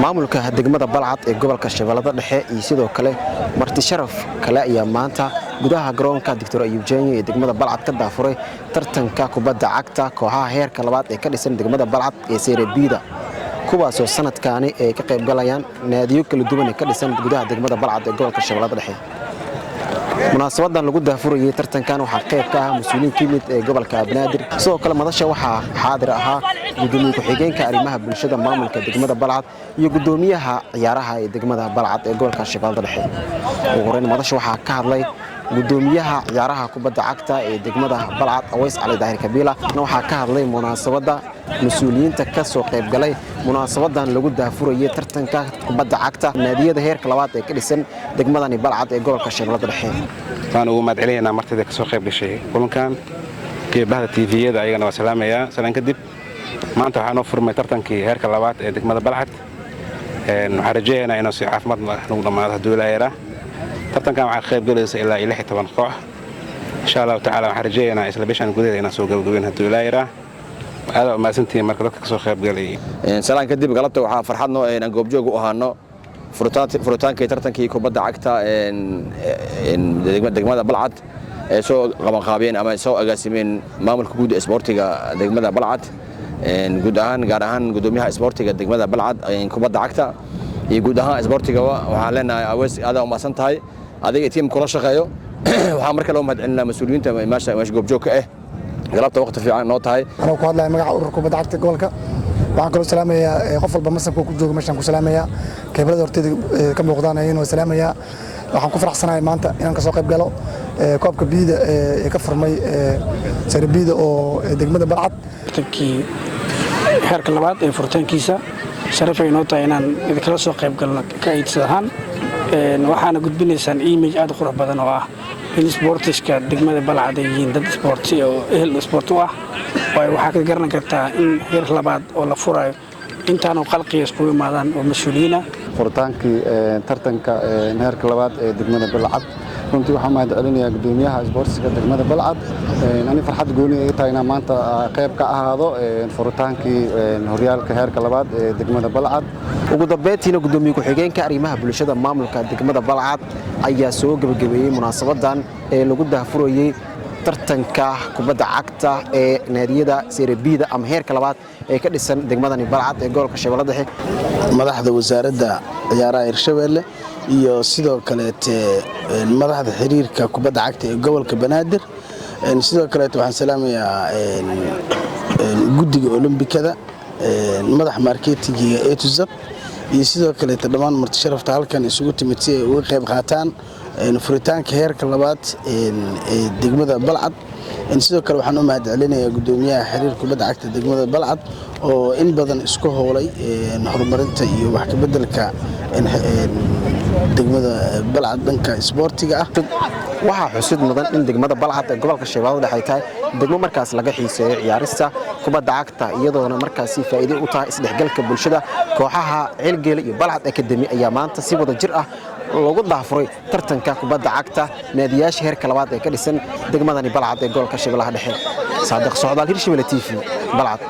maamulka degmada Balcad ee gobolka Shabeellada Dhexe iyo sidoo kale marti sharaf kale ayaa maanta gudaha garoonka Dr. Ayub Jaanyo ee degmada Balcad ka daafuray tartanka kubadda cagta kooxaha heerka labaad ee ka dhisan degmada Balcad ee Serie B-da kuwaas oo sanadkaani ay ka qayb galayaan naadiyo kala duwan ee ka dhisan gudaha degmada Balcad ee gobolka Shabeellada Dhexe. munaasabadan lagu daafurayay tartankan waxaa qayb ka ah mas'uuliyiin ka mid ee gobolka Banaadir sidoo kale madasha waxaa xaadir ahaa gudoomiye ku-xigeenka arrimaha bulshada maamulka degmada Balcad iyo gudoomiyaha ciyaaraha ee degmada Balcad ee gobolka Shabeellada Dhexe. ugu horeyn madasha waxaa ka hadlay gudoomiyaha ciyaaraha kubadda cagta ee degmada Balcad Aways Ali Daahir Kabila waxaa ka hadlay munaasabada mas'uuliyiinta ka soo qayb galay munaasabadan lagu daafurayay tartanka kubadda cagta naadiyada heerka labaad ee ka dhisan degmadani Balcad ee gobolka Shabeellada Dhexe. waan ugu mahadcelinaynaa martida ka soo qayb gashay kulankan geebaha TV-yada ayagana waa salaamayaa salaan kadib maanta waxaan u furmay tartankii heerka labaad ee degmada Balcad waxaan rajaynaynaa inuu si caafimaad nagu dhamaado hadduu Ilaahay yaraa tartankan waxaa qayb galaysa ilaa 16 koox insha Allah taala waxaan rajaynaynaa isla bishan gudaheeda inaan soo gabagabeyn hadduu Ilaahay yaraa aad u maasantiin marka dadka ka soo qayb galay salaan kadib galabta waxaa farxad noo inaan goobjoog u ahaano furitaanka tartankii kubadda cagta degmada Balcad ee soo qabanqaabeen ama soo agaasimeen maamulka guud ee isboortiga degmada Balcad guud ahaan gaar ahaan gudoomiyaha isboortiga degmada Balcad kubadda cagta iyo guud ahaan isboortiga waxaan leenahay Aways aad u maasan tahay adiga tiim kula shaqeeyo waxaan markaa loo mahadcelinaa mas'uuliyiinta meesha goobjoogka ah galabta waqti fiican noo tahay anoo ku hadlayo magaca ururka kubadda cagta gobolka waxaan kaloo salaamayaa qof walba masabka ku jooga meeshaan ku salaamayaa khibrada horteeda ka muuqdaan ayaan salaamayaa waxaan ku faraxsanahay maanta inaan ka soo qayb galo koobka biida ee ka furmay Serie B-da oo degmada Balcad tartankii heerka labaad ee furitaankiisa sharaf ay noo tahay inaan kala soo qayb galno ka aydsahan waxaana gudbinaysaan image aad u qurux badan oo ah in sportiska degmada Balcad ay yihiin dad sporti oo ehel sport ah waxaa ka garan kartaa in heer labaad oo la furayo intaanu qalqiga isku imaadaan oo mas'uuliyiina furtaankii tartanka heerka labaad ee degmada Balcad runtii waxaan mahadcelinayaa gudoomiyaha isboortiga degmada Balcad ani farxad gooni ay tahay inaan maanta qayb ka ahaado furtaankii horyaalka heerka labaad ee degmada Balcad ugu dambeyntiina gudoomiye ku-xigeenka arrimaha bulshada maamulka degmada Balcad ayaa soo gabagabeeyay munaasabadan ee lagu daafurayay tartanka kubadda cagta ee naadiyada Serie B-da ama heerka labaad ee ka dhisan degmadani Balcad ee gobolka Shabeellada Dhexe. madaxda wasaaradda ciyaaraha Hirshabeelle iyo sidoo kale madaxda xiriirka kubadda cagta ee gobolka Banaadir sidoo kale waxaan salaamayaa guddiga Olombikada madax marketingiga A to Z iyo sidoo kale dhammaan marti sharafta halkan isugu timid si ay uga qayb qaataan furitaanka heerka labaad ee degmada Balcad sidoo kale waxaan u mahadcelinayaa gudoomiyaha xiriirka kubadda cagta degmada Balcad oo in badan isku howlay horumarinta iyo wax ka beddelka degmada Balcad dhanka isboortiga ah waxaa xusid mudan in degmada Balcad ee gobolka Shabeellada Dhexe tahay degmo markaas laga xiiseeyo ciyaarista kubadda cagta iyadoona markaas faa'iido u tahay isdhexgalka bulshada kooxaha Ceelgeel iyo Balcad Academy ayaa maanta si wada jir ah loogu daafuray tartanka kubadda cagta naadiyaasha heerka labaad ee ka dhisan degmadani Balcad ee gobolka Shabeellaha Dhexe. Saadiq Socdaal Hirshabeelle TV Balcad.